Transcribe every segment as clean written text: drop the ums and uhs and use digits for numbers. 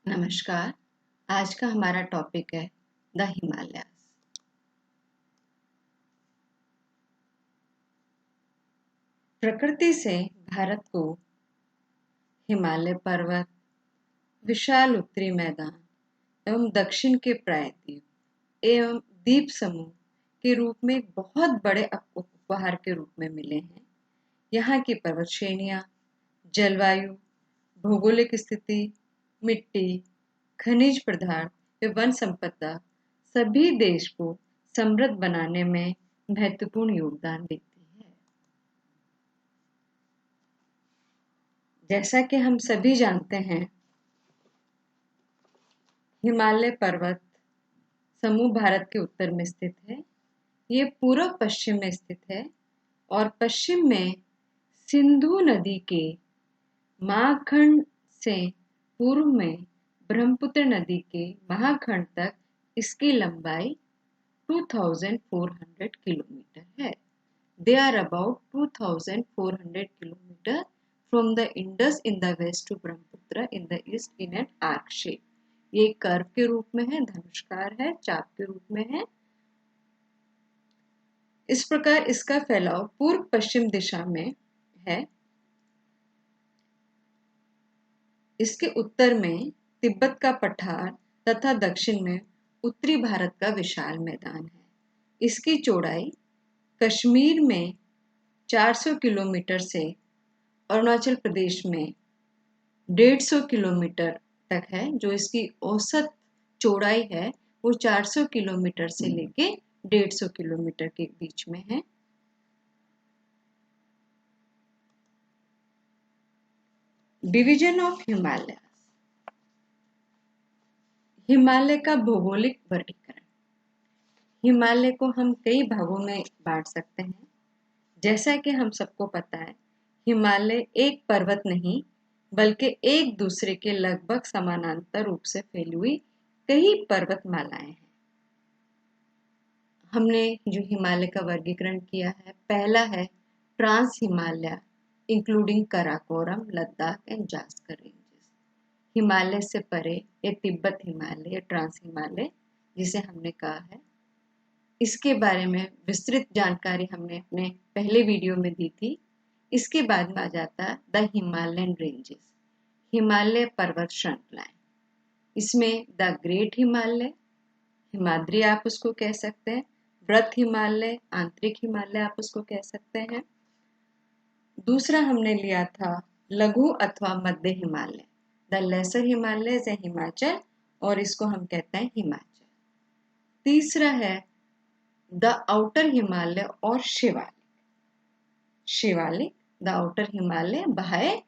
नमस्कार। आज का हमारा टॉपिक है द हिमालयाज। प्रकृति से भारत को हिमालय पर्वत, विशाल उत्तरी मैदान एवं दक्षिण के प्रायद्वीप एवं द्वीप समूह के रूप में बहुत बड़े उपहार के रूप में मिले हैं। यहाँ की पर्वत श्रेणियाँ, जलवायु, भौगोलिक स्थिति, मिट्टी, खनिज पदार्थ एवं वन संपदा सभी देश को समृद्ध बनाने में महत्वपूर्ण योगदान देती है। जैसा कि हम सभी जानते हैं, हिमालय पर्वत समूह भारत के उत्तर में स्थित है। ये पूर्व पश्चिम में स्थित है और पश्चिम में सिंधु नदी के महाखंड से पूर्व में ब्रह्मपुत्र नदी के महाखंड तक इसकी लंबाई 2400 किलोमीटर है। They are about 2400 kilometers from the Indus in the west to Brahmaputra in the east in an arc shape. ये कर्व के रूप में है, धनुष्कार है, चाप के रूप में है। इस प्रकार इसका फैलाव पूर्व पश्चिम दिशा में है। इसके उत्तर में तिब्बत का पठार तथा दक्षिण में उत्तरी भारत का विशाल मैदान है। इसकी चौड़ाई कश्मीर में 400 किलोमीटर से अरुणाचल प्रदेश में 150 किलोमीटर तक है। जो इसकी औसत चौड़ाई है वो 400 किलोमीटर से लेके 150 किलोमीटर के बीच में है। Division of Himalaya. हिमालय का भौगोलिक वर्गीकरण। हिमालय को हम कई भागों में बांट सकते हैं। जैसा कि हम सबको पता है, हिमालय एक पर्वत नहीं बल्कि एक दूसरे के लगभग समानांतर रूप से फैली हुई कई पर्वतमालाएं हैं। हमने जो हिमालय का वर्गीकरण किया है, पहला है trans Himalaya including Karakoram, Ladakh and Zaskar ranges. Himalaya से परे ये तिब्बत हिमालय या ट्रांस हिमालय जिसे हमने कहा है। इसके बारे में विस्तृत जानकारी हमने अपने पहले वीडियो में दी थी। इसके बाद में आ जाता द हिमालयन रेंजेस, हिमालय पर्वत श्रृंखलाएं। इसमें द ग्रेट हिमालय, हिमाद्री आप उसको कह सकते हैं, वृत हिमालय, आंतरिक हिमालय आप उसको कह सकते हैं। दूसरा हमने लिया था लघु अथवा मध्य हिमालय, द लेसर हिमालय या हिमाचल, और इसको हम कहते हैं हिमाचल। तीसरा है द आउटर हिमालय और शिवालिक। शिवालिक, द आउटर हिमालय, बाह्य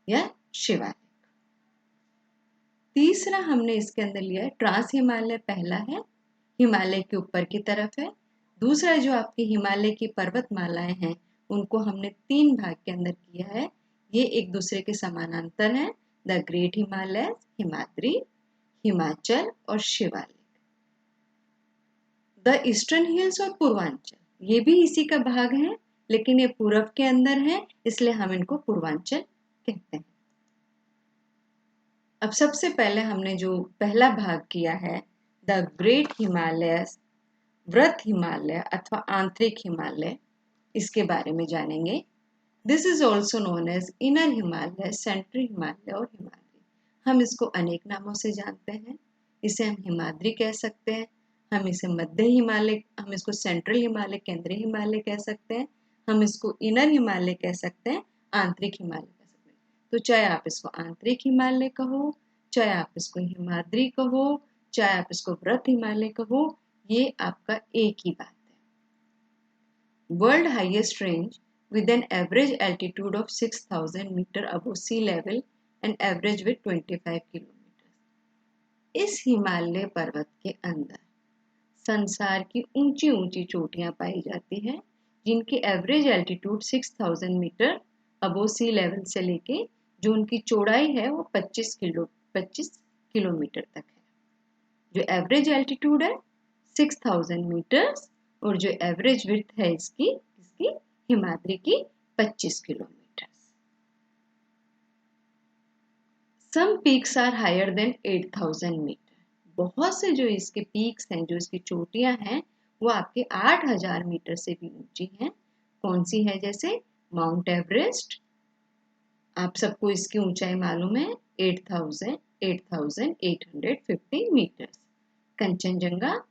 या शिवालिक। तीसरा हमने इसके अंदर लिया है ट्रांस हिमालय। पहला है हिमालय के ऊपर की तरफ है। दूसरा जो आपकी हिमालय की पर्वतमालाएं हैं उनको हमने 3 भाग के अंदर किया है। ये एक दूसरे के समानांतर हैं, द ग्रेट हिमालय, हिमाद्री, हिमाचल और शिवालिक। द ईस्टर्न हिल्स और पूर्वांचल, ये भी इसी का भाग है लेकिन ये पूर्व के अंदर है, इसलिए हम इनको पूर्वांचल कहते हैं। अब सबसे पहले हमने जो पहला भाग किया है द ग्रेट हिमालय, वृत हिमालय अथवा आंतरिक हिमालय, इसके बारे में जानेंगे। This is also known as inner Himalaya, central Himalaya और हिमाद्री। हम इसको अनेक नामों से जानते हैं। इसे हम हिमाद्री कह सकते हैं, हम इसे मध्य हिमालय, हम इसको सेंट्रल हिमालय, केंद्रीय हिमालय कह सकते हैं, हम इसको इनर हिमालय कह सकते हैं, आंतरिक हिमालय कह सकते हैं। तो चाहे आप इसको आंतरिक हिमालय कहो, चाहे आप इसको हिमाद्री कहो, चाहे आप इसको वृत हिमालय कहो, ये आपका एक ही बात है। World highest range with an average altitude of 6000 meter above sea level and average with 25 kilometers. इस हिमालय पर्वत के अंदर संसार की ऊंची ऊंची चोटियां पाई जाती हैं जिनकी एवरेज एल्टीट्यूड 6000 मीटर अबोव सी लेवल से लेके जो उनकी चौड़ाई है वो 25 किलोमीटर तक है। जो एवरेज एल्टीट्यूड है 6000 मीटर्स और जो एवरेज विड्थ है इसकी हिमाद्री की 25 kilometre. Some peaks are higher than 8000 metre. बहुत से जो इसके पीक्स हैं, जो इसकी चोटियां हैं, वो आपके 8000 मीटर से भी ऊंची हैं। कौन सी है? जैसे माउंट एवरेस्ट, आप सबको इसकी ऊंचाई मालूम है, 8850 metres. Kanchenjunga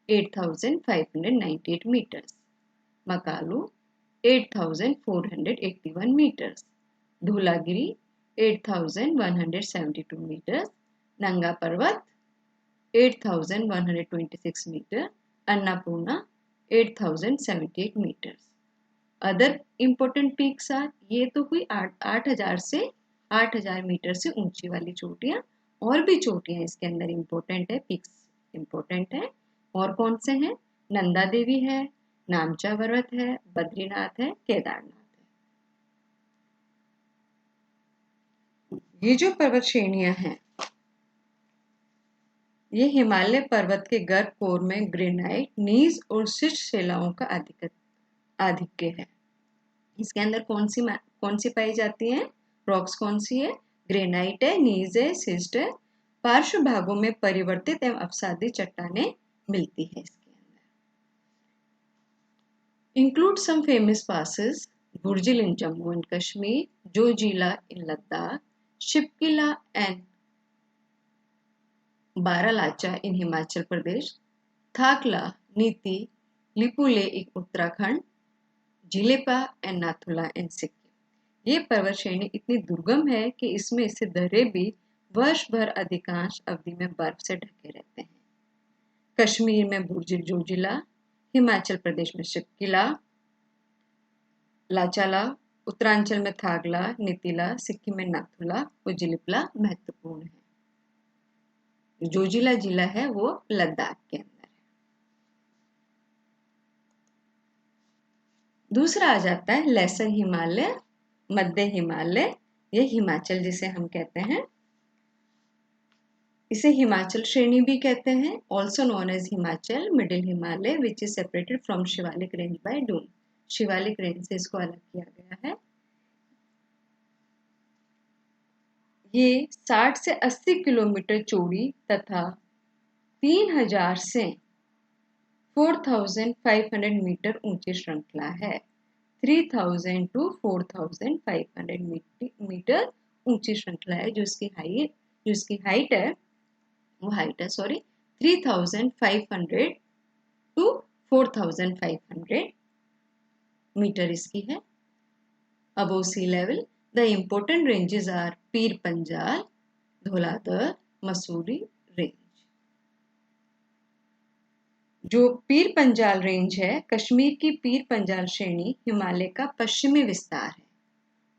8598 metres. Makalu 8481 metres. Dhaulagiri 8172 metres. Nanga Parbat 8126 metre. Annapurna 8078 metres. Other important peaks are, ये तो हुई 8000 से 8000 मीटर से ऊंची वाली चोटियां। और भी चोटियां इसके अंदर इम्पोर्टेंट है, पीक्स इम्पोर्टेंट है। और कौन से हैं? नंदा देवी है, नामचा पर्वत है, बद्रीनाथ है, केदारनाथ है। ये जो पर्वत श्रेणियां हैं, ये हिमालय पर्वत के गर्भ कोर में ग्रेनाइट, नीज और शिष्ट शिलाओं का आधिक्य है। इसके अंदर कौन सी पाई जाती हैं? रॉक्स कौन सी है? ग्रेनाइट है, नीज है, सिस्ट है। पार्श्व भागों में परिवर्तित एवं अपसादी चट्टानें मिलती है इसके अंदर। Include some famous passes: Burzil in Jammu and Kashmir, Zojila in Ladakh, Shipkila and Baralacha in Himachal Pradesh, Thakla, Niti, Lipulekh in Uttarakhand, Jelepa and Nathula in Sikkim. ये पर्वत श्रेणी इतनी दुर्गम है कि इसमें स्थित दर्रे भी वर्ष भर अधिकांश अवधि में बर्फ से ढके रहते हैं। कश्मीर में बुर्जिल जोजिला, हिमाचल प्रदेश में शिपकिला, लाचाला, उत्तरांचल में थागला, नीतिला, सिक्किम में नाथुला और जिलिपला महत्वपूर्ण है। जोजिला जिला है वो लद्दाख के अंदर है। दूसरा आ जाता है लेसर हिमालय, मध्य हिमालय। ये हिमाचल जिसे हम कहते हैं, इसे हिमाचल श्रेणी भी कहते हैं। Also known as Himachal middle Himalaya, which is separated from Shivalik range by Doon. Shivalik range से इसको अलग किया गया है। ये 60 से 80 किलोमीटर चौड़ी तथा 3000 से 4500 मीटर ऊंची श्रृंखला है। 3000 to 4500 मीटर ऊंची श्रृंखला है। जो इसकी हाइट है, वो हाइट है 3500 to 4500 मीटर इसकी है। Above sea level. The important ranges are Pir Panjal, Dhauladhar, Mussoorie range. जो पीर पंजाल रेंज है, कश्मीर की पीर पंजाल श्रेणी हिमालय का पश्चिमी विस्तार है।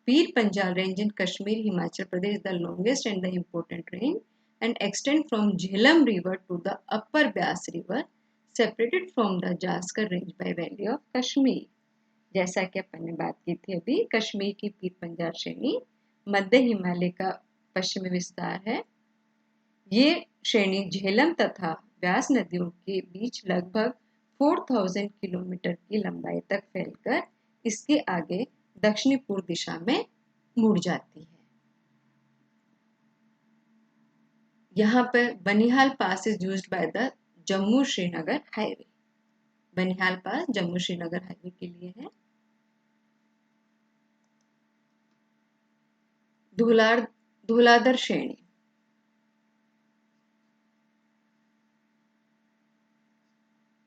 Pir Panjal range in Kashmir, Himachal Pradesh, the longest and the important range and extend from Jhelum River to the upper Beas River, separated from the Jaskar Range by Valley of Kashmir। जैसा कि अपन ने बात की थी अभी, कश्मीर की पीर पंजाल श्रेणी मध्य हिमालय का पश्चिमी विस्तार है। ये श्रेणी झेलम तथा व्यास नदियों के बीच लगभग 4000 किलोमीटर की लंबाई तक फैलकर इसके आगे दक्षिणी पूर्व दिशा में मुड़ जाती है। यहाँ पर Banihal pass is used by the Jammu Srinagar highway. Banihal pass Jammu Srinagar highway के लिए है। धौलाधर श्रेणी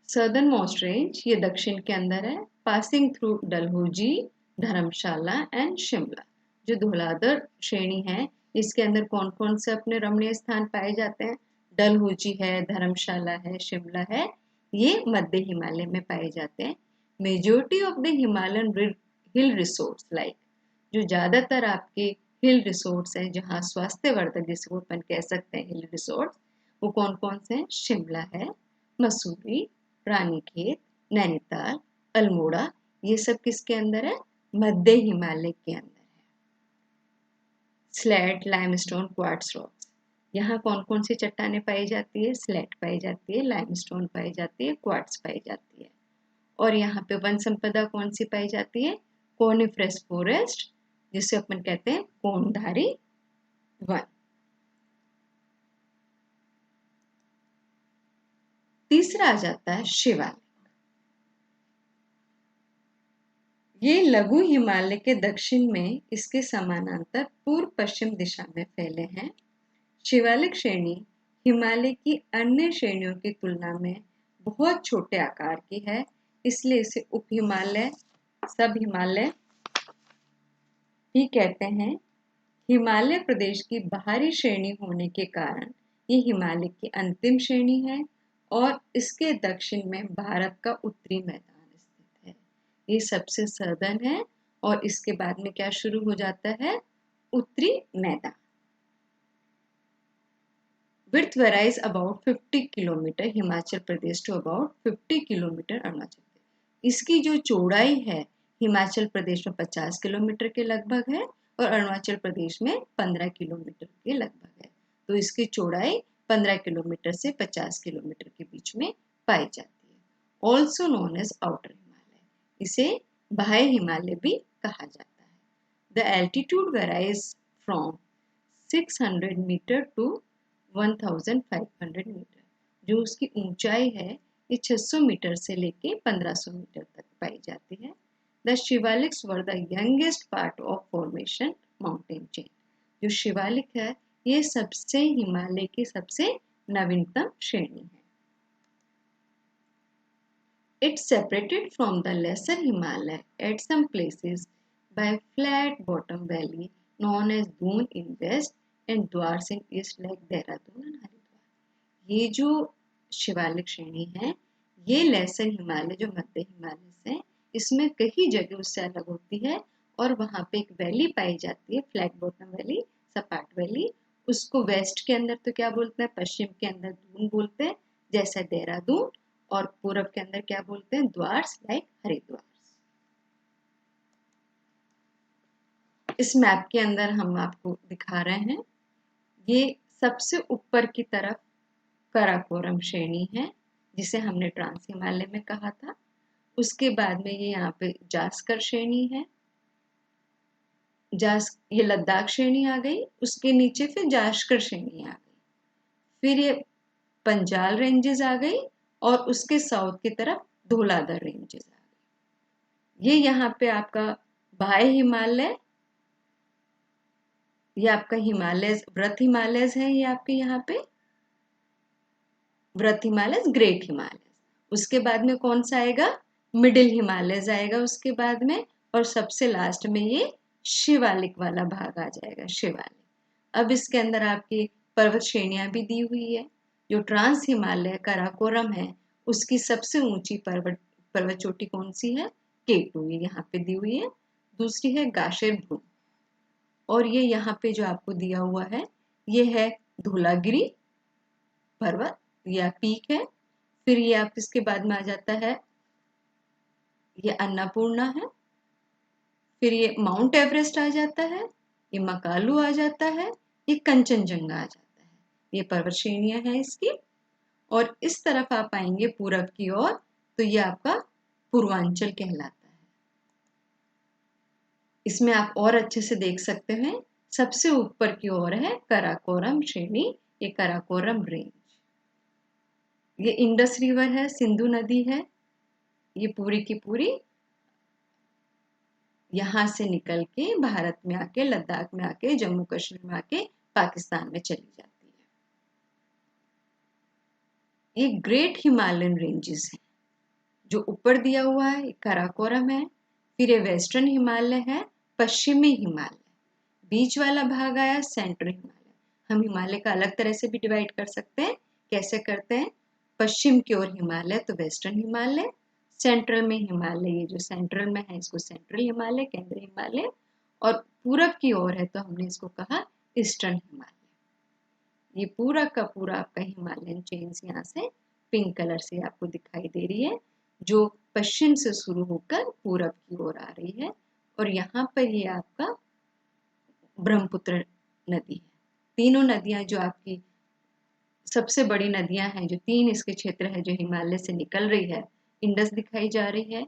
सदर्न मोस्ट रेंज, ये दक्षिण के अंदर है। Passing through Dalhousie, Dharamshala and Shimla. जो धौलाधर श्रेणी है, इसके अंदर कौन कौन से अपने रमणीय स्थान पाए जाते हैं? डलहौजी है, धर्मशाला है, शिमला है। ये मध्य हिमालय में पाए जाते हैं। Majority of the Himalayan hill resorts, like जो ज्यादातर आपके हिल रिसोर्ट्स हैं, जहाँ स्वास्थ्यवर्धक जिसको अपन कह सकते हैं हिल रिसोर्ट्स, वो कौन कौन से हैं? शिमला है, मसूरी, रानीखेत, नैनीताल, अल्मोड़ा। ये सब किसके अंदर है? मध्य हिमालय के अंदर है। Slate, limestone, quartz rocks. यहाँ कौन कौन सी चट्टानें पाई जाती है? स्लेट पाई जाती है, लाइमस्टोन पाई जाती है, क्वार्ट्ज पाई जाती है। और यहाँ पे वन संपदा कौन सी पाई जाती है? कोनिफरस फॉरेस्ट, जिसे अपन कहते हैं कोनधारी वन। तीसरा आ जाता है शिवालिक। ये लघु हिमालय के दक्षिण में इसके समानांतर पूर्व पश्चिम दिशा में फैले हैं। शिवालिक श्रेणी हिमालय की अन्य श्रेणियों की तुलना में बहुत छोटे आकार की है, इसलिए इसे उप हिमालय, सब हिमालय ही कहते हैं। हिमालय प्रदेश की बाहरी श्रेणी होने के कारण ये हिमालय की अंतिम श्रेणी है और इसके दक्षिण में भारत का उत्तरी मैदान स्थित है। ये सबसे सदर्न है और इसके बाद में क्या शुरू हो जाता है, उत्तरी मैदान। Width varies about 50 kilometre Himachal Pradesh to about 50 kilometre Arunachal Pradesh. इसकी जो चौड़ाई है हिमाचल प्रदेश में 50 किलोमीटर के लगभग है और अरुणाचल प्रदेश में 15 किलोमीटर के लगभग है। तो इसकी चौड़ाई 15 किलोमीटर से 50 किलोमीटर के बीच में पाई जाती है। Also known as outer Himalaya, इसे बाह्य हिमालय भी कहा जाता है। The altitude varies from 600 metre to 1500 metre. जो उसकी ऊंचाई है ये 600 मीटर से लेके 1500 मीटर तक पाई जाती है। The Shivaliks were the youngest part of formation mountain chain. जो शिवालिक है ये सबसे हिमालय की सबसे नवीनतम श्रेणी है। It's separated from the lesser Himalaya at some places by a flat bottom valley known as Doon in west and Dwars in east like Dehradun and Haridwar। ये जो शिवालिक श्रेणी है ये लेसर हिमालय जो मध्य हिमालय से इसमें कई जगह उससे अलग होती है और वहां पे एक वैली पाई जाती है, फ्लैट बॉटम वैली, सपाट वैली। उसको वेस्ट के अंदर तो क्या बोलते हैं, पश्चिम के अंदर दून बोलते हैं जैसा देहरादून, और पूरब के अंदर क्या बोलते हैं, द्वार्स लाइक हरिद्वार। इस मैप के अंदर हम आपको दिखा रहे हैं, ये सबसे ऊपर की तरफ काराकोरम श्रेणी है जिसे हमने ट्रांस हिमालय में कहा था। उसके बाद में ये यहाँ पे जास्कर श्रेणी है, ये लद्दाख श्रेणी आ गई। उसके नीचे फिर जास्कर श्रेणी आ गई, फिर ये पंजाल रेंजेस आ गई और उसके साउथ की तरफ धौलाधर रेंजेस आ गई। ये यहाँ पे आपका बाह्य हिमालय, ये आपका हिमालय व्रत हिमालयस है, ये आपके यहाँ पे व्रत हिमालयस, ग्रेट हिमालयस। उसके बाद में कौन सा आएगा, मिडिल हिमालयस आएगा उसके बाद में, और सबसे लास्ट में ये शिवालिक वाला भाग आ जाएगा, शिवालिक। अब इसके अंदर आपकी पर्वत श्रेणियां भी दी हुई है। जो ट्रांस हिमालय काराकोरम है उसकी सबसे ऊंची पर्वत चोटी कौन सी है, K2, ये यहाँ पे दी हुई है। दूसरी है गाशेर भ्रू, और ये यहाँ पे जो आपको दिया हुआ है ये है धौलागिरी पर्वत या पीक है। फिर ये आप इसके बाद में आ जाता है, ये अन्नपूर्णा है, फिर ये माउंट एवरेस्ट आ जाता है, ये मकालू आ जाता है, ये कंचनजंगा आ जाता है। ये पर्वत श्रेणियां हैं इसकी। और इस तरफ आप आएंगे पूरब की ओर तो ये आपका पूर्वांचल कहलाता है। इसमें आप और अच्छे से देख सकते हैं, सबसे ऊपर की ओर है काराकोरम श्रेणी, ये काराकोरम रेंज। ये इंडस रिवर है, सिंधु नदी है, ये पूरी की पूरी यहाँ से निकल के भारत में आके, लद्दाख में आके, जम्मू कश्मीर में आके पाकिस्तान में चली जाती है। ये ग्रेट हिमालयन रेंजेस हैं। जो ऊपर दिया हुआ है काराकोरम है, फिर ये वेस्टर्न हिमालय है, पश्चिमी हिमालय, बीच वाला भाग आया सेंट्रल हिमालय। हम हिमालय का अलग तरह से भी डिवाइड कर सकते हैं। कैसे करते हैं, पश्चिम की ओर हिमालय तो वेस्टर्न हिमालय, सेंट्रल में हिमालय, ये जो सेंट्रल में है इसको सेंट्रल हिमालय, केंद्रीय हिमालय, और पूरब की ओर है तो हमने इसको कहा ईस्टर्न हिमालय। ये पूरा का पूरा आपका हिमालयन चेन्स यहाँ से पिंक कलर से आपको दिखाई दे रही है, जो पश्चिम से शुरू होकर पूरब की ओर आ रही है। और यहाँ पर ये आपका ब्रह्मपुत्र नदी है। तीनों नदियां जो आपकी सबसे बड़ी नदियां हैं, जो तीन इसके क्षेत्र है जो हिमालय से निकल रही है, इंडस दिखाई जा रही है,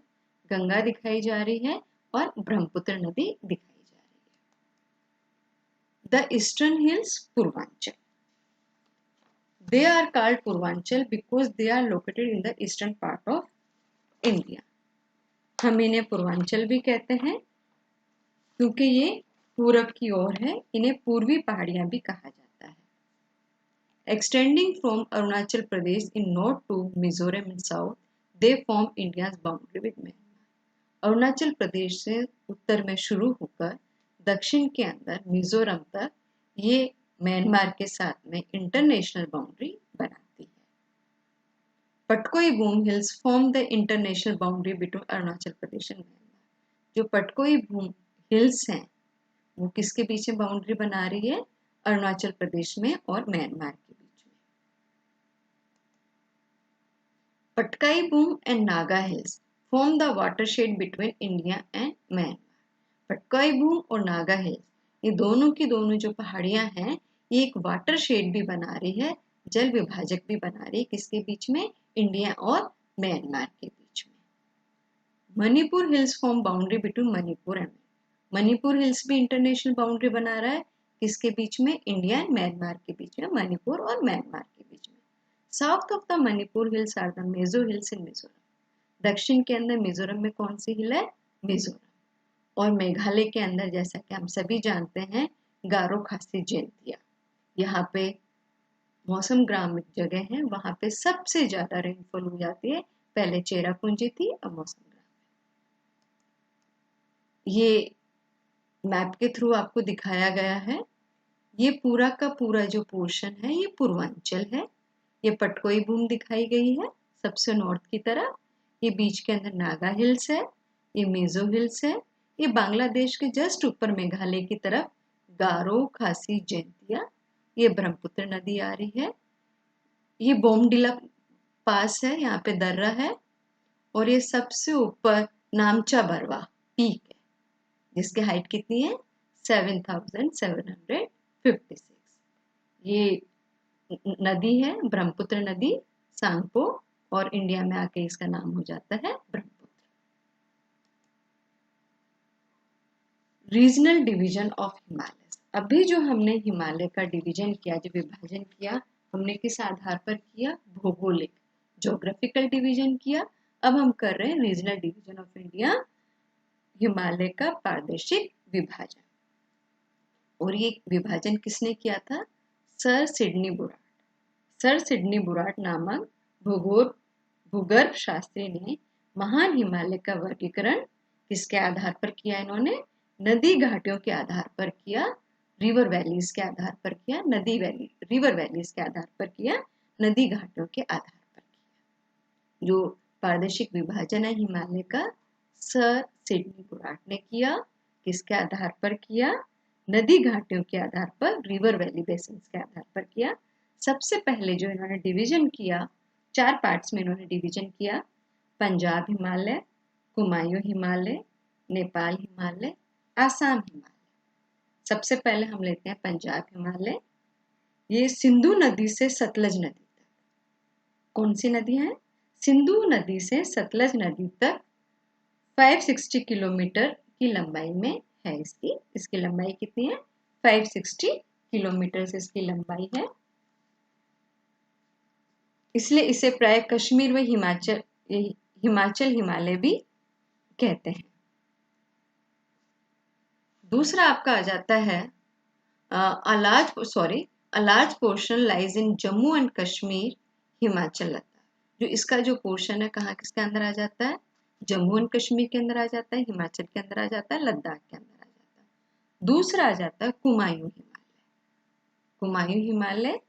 गंगा दिखाई जा रही है और ब्रह्मपुत्र नदी दिखाई जा रही है। The eastern hills Purvanchal. They are called Purvanchal because they are located in the eastern part of India. हम इन्हें पूर्वांचल भी कहते हैं क्योंकि ये पूरब की ओर है. इन्हें पूर्वी पहाड़ियां भी कहा जाता है. Extending from Arunachal Pradesh in north to Mizoram in south, they form India's boundary with Myanmar. Arunachal Pradesh से उत्तर में शुरू होकर दक्षिण के अंदर मिजोरम तक ये म्यांमार के साथ में इंटरनेशनल बाउंड्री बनाती है. Patkai boom hills form the international boundary between Arunachal Pradesh and Myanmar. जो पटकोई बूम हिल्स हैं वो किसके बीच में बाउंड्री बना रही है? अरुणाचल प्रदेश में और म्यांमार के बीच में. Patkai boom and Naga hills form the watershed between India and Myanmar. Patkai boom और नागा हिल्स ये दोनों की दोनों जो पहाड़ियां हैं ये एक वाटर शेड भी बना रही है, जल विभाजक भी बना रही है. किसके बीच में? इंडिया और म्यांमार के बीच में. Manipur hills form boundary between Manipur and Manipur hills भी इंटरनेशनल बाउंड्री बना रहा है. किसके बीच में? इंडिया एंड म्यांमार के बीच में, मणिपुर और म्यांमार के बीच में. South of the Manipur hills are the Mizo hills in Mizoram. दक्षिण के अंदर मिजोरम में कौन सी हिल है? मिजोरम. और मेघालय के अंदर जैसा कि हम सभी जानते हैं गारो खासी जयंतिया. यहाँ पे मौसम ग्रामिक जगह है, वहां पे सबसे ज्यादा रेनफॉल हो जाती है. पहले चेरापूंजी थी, अब मौसम ग्राम. ये मैप के थ्रू आपको दिखाया गया है. ये पूरा का पूरा जो पोर्शन है ये पूर्वांचल है. ये पटकोई बूम दिखाई गई है सबसे नॉर्थ की तरफ. ये बीच के अंदर नागा हिल्स है. ये मिजो हिल्स है. ये बांग्लादेश के जस्ट ऊपर मेघालय की तरफ गारो खासी जयंतिया. ये ब्रह्मपुत्र नदी आ रही है. ये बोमडिला पास है, यहाँ पे दर्रा है. और ये सबसे ऊपर नामचा बरवा पीक है जिसकी हाइट कितनी है? 7756. ये नदी है ब्रह्मपुत्र नदी, सांगपो, और इंडिया में आके इसका नाम हो जाता है Brahmaputra. Regional division of Himalaya. अभी जो हमने हिमालय का डिवीजन किया, जो विभाजन किया, हमने किस आधार पर किया? भौगोलिक, ज्योग्राफिकल डिवीजन किया. अब हम कर रहे हैं regional division of India, Himalaya का प्रादेशिक विभाजन. और ये विभाजन किसने किया था? Sir Sidney Burrard. Sir Sidney Burrard नामक भूगर्भ शास्त्री ने महान हिमालय का वर्गीकरण किसके आधार पर किया? इन्होंने नदी घाटियों के आधार पर किया, रिवर वैलीज के आधार पर किया, रिवर वैलीज के आधार पर किया, नदी घाटियों के आधार पर किया. जो प्रादेशिक विभाजन है हिमालय का, सर सिडनी बुराट ने किया. किसके आधार पर किया? नदी घाटियों के आधार पर, रिवर वैली बेसिन के आधार पर किया. सबसे पहले जो इन्होंने डिवीजन किया, 4 पार्ट्स में इन्होंने डिवीजन किया. पंजाब हिमालय, कुमायूं हिमालय, नेपाल हिमालय, आसाम हिमालय. सबसे पहले हम लेते हैं पंजाब हिमालय. ये सिंधु नदी से सतलज नदी तक. कौन सी नदी है? सिंधु नदी से सतलज नदी तक 560 किलोमीटर की लंबाई में है. इसकी लंबाई कितनी है? 560 किलोमीटर से इसकी लंबाई है. इसलिए इसे प्राय कश्मीर व हिमाचल हिमालय भी कहते हैं. दूसरा आपका आ जाता है a large portion lies in Jammu and Kashmir, Himachal, Ladakh. जो इसका जो पोर्शन है कहाँ किसके अंदर आ जाता है? जम्मू एंड कश्मीर के अंदर आ जाता है, हिमाचल के अंदर आ जाता है, लद्दाख के अंदर आ जाता है. दूसरा आ जाता है कुमायूं हिमालय. कुमायूं हिमालय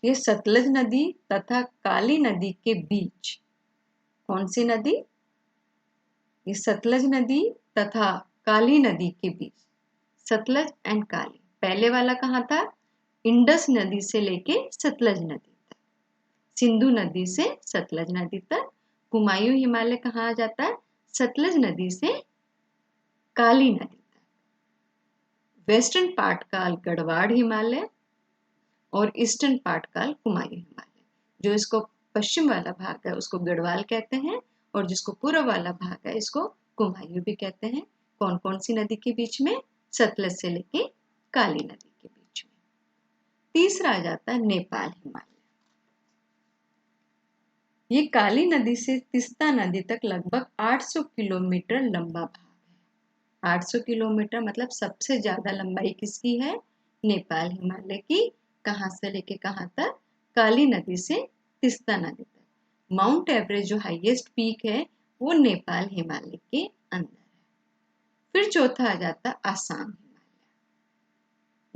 ये सतलज नदी तथा काली नदी के बीच. कौन सी नदी? ये सतलज नदी तथा काली नदी के बीच. सतलज एंड काली. पहले वाला कहाँ था? इंडस नदी से लेके सतलज नदी तक, सिंधु नदी से सतलज नदी तक. कुमायूं हिमालय कहाँ आ जाता है? सतलज नदी से काली नदी तक. वेस्टर्न पार्ट का गढ़वाड़ हिमालय और ईस्टर्न पार्ट का कुमायूं हिमालय. जो इसको पश्चिम वाला भाग है उसको गढ़वाल कहते हैं, और जिसको पूर्व वाला भाग है इसको कुमायूं भी कहते हैं. कौन कौन सी नदी के बीच में? सतलज से लेके काली नदी के बीच में. तीसरा आ जाता है नेपाल हिमालय. ये काली नदी से तीस्ता नदी तक लगभग 800 किलोमीटर लंबा भाग है। 800 किलोमीटर मतलब सबसे ज्यादा लंबाई किसकी है? नेपाल हिमालय की। कहाँ से लेके कहाँ तक? काली नदी से तीस्ता नदी तक। माउंट एवरेस्ट जो हाईएस्ट पीक है वो नेपाल हिमालय के अंदर है। फिर चौथा आ जाता आसाम हिमालय।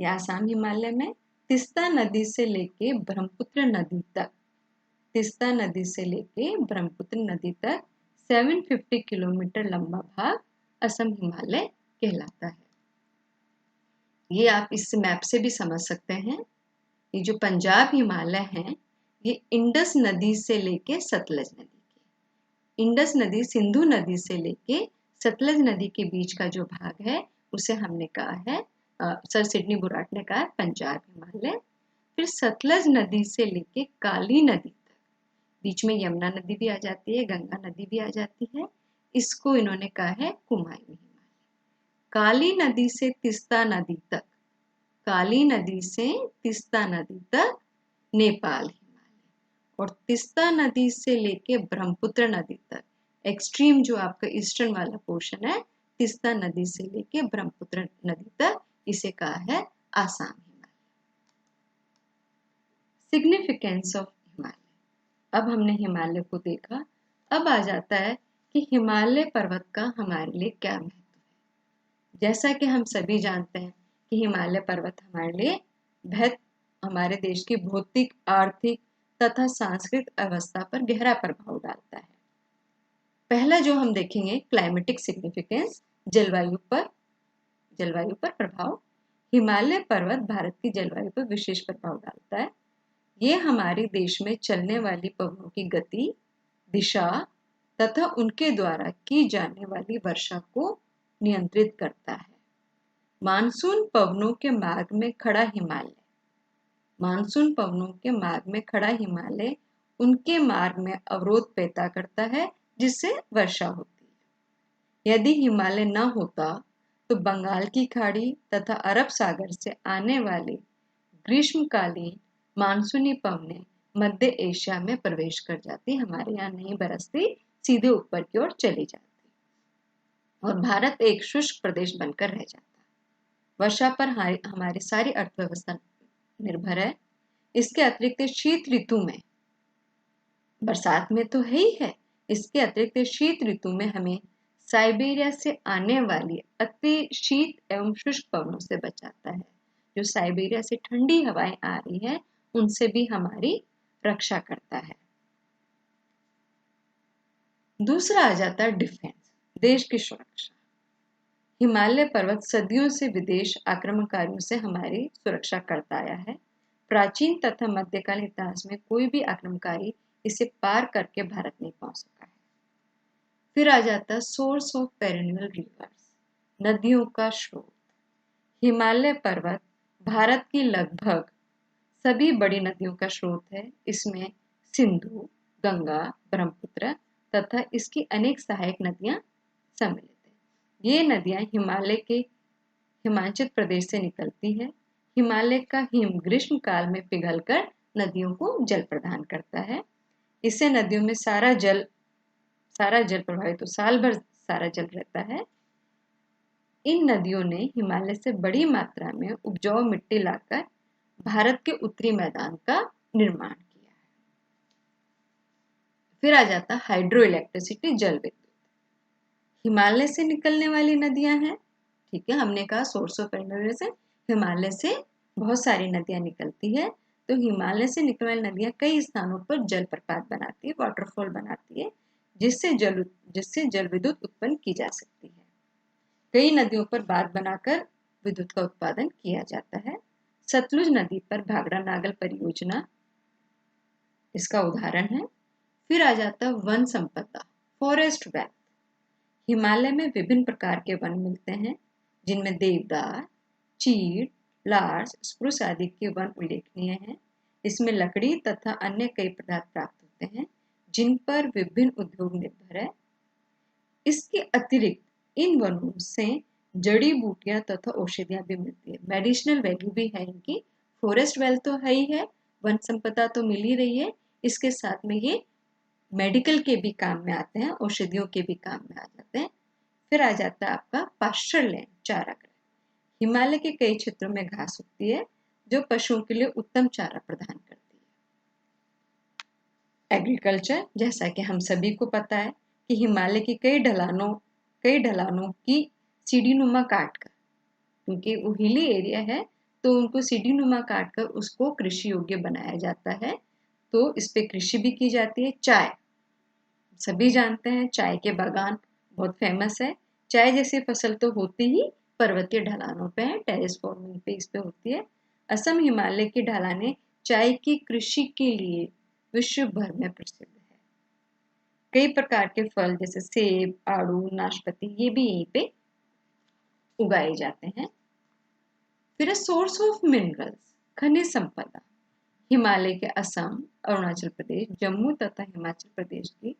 ये आसाम हिमालय में तीस्ता नदी से लेके ब्रह्मपुत्र नदी तक, तीस्ता नदी से लेके ब्रह्मपुत्र नदी तक 750 किलोमीटर लंबा भाग असम हिमालय कहलाता है। ये आप इस मैप से भी समझ सकते हैं। ये जो पंजाब हिमालय है ये इंडस नदी से लेके सतलज नदी के, इंडस नदी सिंधु नदी से लेके सतलज नदी के बीच का जो भाग है उसे हमने कहा है सर सिडनी बुराट ने कहा पंजाब हिमालय। फिर सतलज नदी से लेके काली नदी तक, बीच में यमुना नदी भी आ जाती है, गंगा नदी भी आ जाती है, इसको इन्होंने कहा है कुमायूं हिमालय। काली नदी से तीस्ता नदी तक, काली नदी से तीस्ता नदी तक नेपाल हिमालय। और तीस्ता नदी से लेके ब्रह्मपुत्र नदी तक एक्सट्रीम जो आपका ईस्टर्न वाला पोर्शन है, तीस्ता नदी से लेके ब्रह्मपुत्र नदी तक, इसे कहा है आसाम हिमालय। Significance of Himalaya. अब हमने हिमालय को देखा, अब आ जाता है कि हिमालय पर्वत का हमारे लिए क्या महत्व है। जैसा कि हम सभी जानते हैं कि हिमालय पर्वत हमारे लिए हमारे देश की भौतिक, आर्थिक तथा सांस्कृतिक अवस्था पर गहरा प्रभाव डालता है। पहला जो हम देखेंगे क्लाइमेटिक सिग्निफिकेंस, जलवायु पर प्रभाव। हिमालय पर्वत भारत की जलवायु पर विशेष प्रभाव डालता है। ये हमारे देश में चलने वाली पवनों की गति, दिशा तथा उनके द्वारा की जाने वाली वर्षा को नियंत्रित करता है। मानसून पवनों के मार्ग में खड़ा हिमालय, मानसून पवनों के मार्ग में खड़ा हिमालय उनके मार्ग में अवरोध पैदा करता है जिससे वर्षा होती है। यदि हिमालय न होता तो बंगाल की खाड़ी तथा अरब सागर से आने वाले ग्रीष्मकालीन मानसूनी पवनें मध्य एशिया में प्रवेश कर जाती, हमारे यहाँ नहीं बरसती, सीधे ऊपर की ओर चली जाती और भारत एक शुष्क प्रदेश बनकर रह जाता। वर्षा पर हमारी सारी अर्थव्यवस्था निर्भर है। इसके अतिरिक्त शीत ऋतु में, बरसात में तो है ही है, इसके अतिरिक्त शीत ऋतु में हमें साइबेरिया से आने वाली अति शीत एवं शुष्क पवनों से बचाता है। जो साइबेरिया से ठंडी हवाएं आ रही है उनसे भी हमारी रक्षा करता है। दूसरा आ जाता है डिफेंस, देश की सुरक्षा। हिमालय पर्वत सदियों से विदेश आक्रमणकारियों से हमारी सुरक्षा करता आया है। प्राचीन तथा मध्यकालीन इतिहास में कोई भी आक्रमणकारी इसे पार करके भारत नहीं पहुंच सका है। फिर आ जाता है सोर्स ऑफ पेरिनियल रिवर्स, नदियों का स्रोत। हिमालय पर्वत भारत की लगभग सभी बड़ी नदियों का स्रोत है। इसमें सिंधु, गंगा, ब्रह्मपुत्र तथा इसकी अनेक सहायक नदियां सम्मिलित है। ये नदियां हिमालय के हिमाचल प्रदेश से निकलती है। हिमालय का हिम ग्रीष्म काल में पिघलकर नदियों को जल प्रदान करता है। इससे नदियों में सारा जल प्रवाहित तो साल भर सारा जल रहता है। इन नदियों ने हिमालय से बड़ी मात्रा में उपजाऊ मिट्टी लाकर भारत के उत्तरी मैदान का निर्माण किया है। फिर आ जाता हाइड्रो इलेक्ट्रिसिटी, जल विद्युत। हिमालय से निकलने वाली नदियां हैं, ठीक है, हमने कहा सोर्स ऑफ एनर्जी से हिमालय से बहुत सारी नदियां निकलती है। तो हिमालय से निकलने वाली नदियां कई स्थानों पर जलप्रपात बनाती है, वाटरफॉल बनाती है, जिससे जल विद्युत उत्पन्न की जा सकती है। कई नदियों पर बांध बनाकर विद्युत का उत्पादन किया जाता है। सतलुज नदी पर भाखड़ा नागल परियोजना इसका उदाहरण है। फिर आ जाता वन संपदा, फॉरेस्ट वेल्थ। हिमालय में विभिन्न प्रकार के वन मिलते हैं जिनमें देवदार, चीड़, लार्च, स्प्रूस आदि के वन उल्लेखनीय हैं। इसमें लकड़ी तथा अन्य कई पदार्थ प्राप्त होते हैं जिन पर विभिन्न उद्योग निर्भर है। इसके अतिरिक्त इन वनों से जड़ी बूटियां तथा औषधियां भी मिलती है, मेडिसिनल वैल्यू भी है इनकी। फॉरेस्ट वेल्थ तो है ही है, वन संपदा तो मिल ही रही है, इसके साथ में ये मेडिकल के भी काम में आते हैं, औषधियों के भी काम में आ जाते हैं। फिर आ जाता है आपका पास्चर लैंड, चारागाह। हिमालय के कई क्षेत्रों में घास उगती है जो पशुओं के लिए उत्तम चारा प्रदान करती है। एग्रीकल्चर, जैसा कि हम सभी को पता है कि हिमालय की कई ढलानों की सीढ़ीनुमा काट कर, क्योंकि वो हिली एरिया है तो उनको सीढ़ीनुमा काट कर उसको कृषि योग्य बनाया जाता है। तो इस पे कृषि भी की जाती है। चाय, सभी जानते हैं चाय के बागान बहुत फेमस है। चाय जैसी फसल तो होती ही पर्वतीय ढलानों पे है, टेरेस फार्मिंग पे इस पे होती है। असम हिमालय की ढलानें चाय की कृषि के लिए विश्व भर में प्रसिद्ध है। कई प्रकार के फल जैसे सेब, आड़ू, नाशपाती ये भी यहीं पे उगाए जाते हैं। फिर सोर्स ऑफ मिनरल्स, खनिज संपदा। हिमालय के असम, अरुणाचल प्रदेश, जम्मू तथा हिमाचल प्रदेश की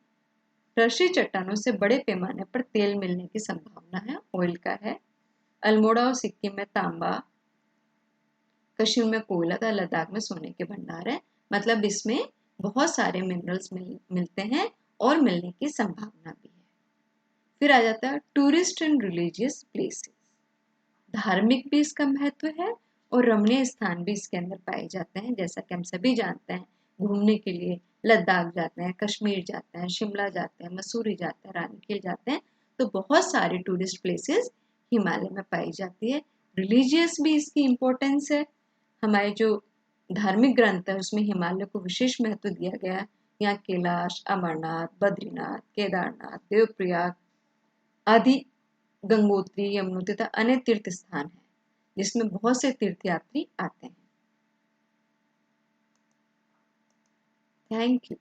कृषि चट्टानों से बड़े पैमाने पर तेल मिलने की संभावना है, ऑयल का है। अल्मोड़ा और सिक्किम में तांबा, कश्मीर में कोयला तथा लद्दाख में सोने के भंडार है। मतलब इसमें बहुत सारे मिनरल्स मिलते हैं और मिलने की संभावना भी है। फिर आ जाता है टूरिस्ट एंड रिलीजियस प्लेसेस। धार्मिक भी इसका महत्व है और रमणीय स्थान भी इसके अंदर पाए जाते हैं। जैसा कि हम सभी जानते हैं, घूमने के लिए लद्दाख जाते हैं, कश्मीर जाते हैं, शिमला जाते हैं, मसूरी जाते हैं, रानीखेत जाते हैं। तो बहुत सारी टूरिस्ट प्लेसेस हिमालय में पाई जाती है। रिलीजियस भी इसकी इम्पोर्टेंस है। हमारे जो धार्मिक ग्रंथ है उसमें हिमालय को विशेष महत्व दिया गया है। यहाँ कैलाश, अमरनाथ, बद्रीनाथ, केदारनाथ, देवप्रयाग आदि, गंगोत्री, यमुनोत्री तथा अन्य तीर्थ स्थान है जिसमें बहुत से तीर्थयात्री आते हैं। Thank you.